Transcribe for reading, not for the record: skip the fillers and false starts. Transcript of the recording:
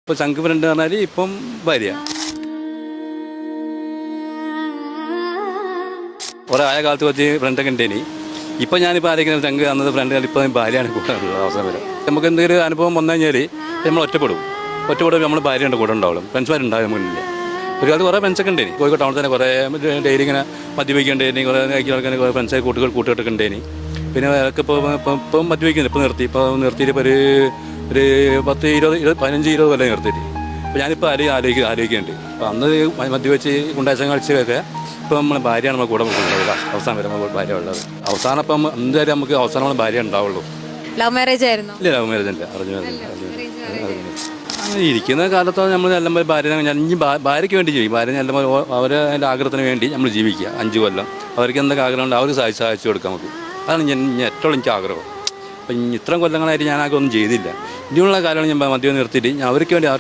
ഇപ്പോൾ ചങ്ക് ഫ്രണ്ട് പറഞ്ഞാൽ ഇപ്പം ഭാര്യ. കുറേ ആയ കാലത്ത് കുറച്ച് ഫ്രണ്ടൊക്കെ ഉണ്ടേനി. ഇപ്പം ഞാനിപ്പോൾ ആരെങ്കിലും ചങ്ക് അന്നത് ഫ്രണ്ട് ഇപ്പം ഭാര്യയാണ് കൂടെ ഉള്ളത് അവസരം വരെ. നമുക്ക് എന്തെങ്കിലും അനുഭവം വന്നു കഴിഞ്ഞാൽ നമ്മൾ ഒറ്റപ്പെടും നമ്മൾ ഭാര്യയുടെ കൂടെ ഉണ്ടാവും. ഫ്രണ്ട്സ്മാരുണ്ടാകും നമുക്കില്ല. ഒരു കാലത്ത് കുറേ ഫ്രണ്ട്സൊക്കെ ഉണ്ടേനി. കോഴിക്കോട് ടൗണിൽ തന്നെ കുറേ ഡെയിലി ഇങ്ങനെ മദ്യപിക്കേണ്ടേനി, കുറേ ആൾക്കാർ കുറേ ഫ്രണ്ട്സായി കൂട്ടുകെട്ടൊക്കെ ഉണ്ടേനി. പിന്നെ അതൊക്കെ ഇപ്പം മദ്യപിക്കുന്നത് ഇപ്പോൾ നിർത്തിയിട്ട് ഇപ്പോൾ ഒരു 15-20 കൊല്ലം നിർത്തിയിട്ട്. അപ്പോൾ ഞാനിപ്പോൾ ആലോചിക്കുന്നുണ്ട്. അപ്പോൾ അന്ന് മദ്യപിച്ച് ഗുണ്ടാശം കളിച്ചൊക്കെ ഇപ്പം നമ്മളെ ഭാര്യയാണ് നമ്മൾ കൂടെ കൊണ്ടുള്ളത്. അവസാനം വരെ നമ്മൾ ഭാര്യ ഉള്ളത്. അവസാനം ഇപ്പം എന്തായാലും നമുക്ക് അവസാനം നമ്മൾ ഭാര്യ ഉണ്ടാവുള്ളൂ. ലവ് മാരേജ് ആയിരുന്നു? ഇല്ല, ലവ് മാരേജ് അല്ല, അറിഞ്ഞു. അങ്ങനെ ഇരിക്കുന്ന കാലത്തോളം നമ്മൾ നല്ല ഭാര്യയ്ക്ക് വേണ്ടി ജീവിക്കും. ഭാര്യ നല്ല അവരെ അതിൻ്റെ ആഗ്രഹത്തിന് വേണ്ടി നമ്മൾ ജീവിക്കുക. 5 കൊല്ലം അവർക്ക് എന്തൊക്കെ ആഗ്രഹമുണ്ട് അവർ സാധിച്ചു കൊടുക്കാം നമുക്ക്. അതാണ് ഏറ്റവും എനിക്ക് ആഗ്രഹം. അപ്പം ഇത്രയും കൊല്ലങ്ങളായിട്ട് ഞാൻ ആഗ്രഹം ഒന്നും ചെയ്തില്ല. ഇനിയുള്ള കാലമാണ് ഞാൻ മദ്യം നിർത്തിയിട്ട് അവർക്ക് വേണ്ടി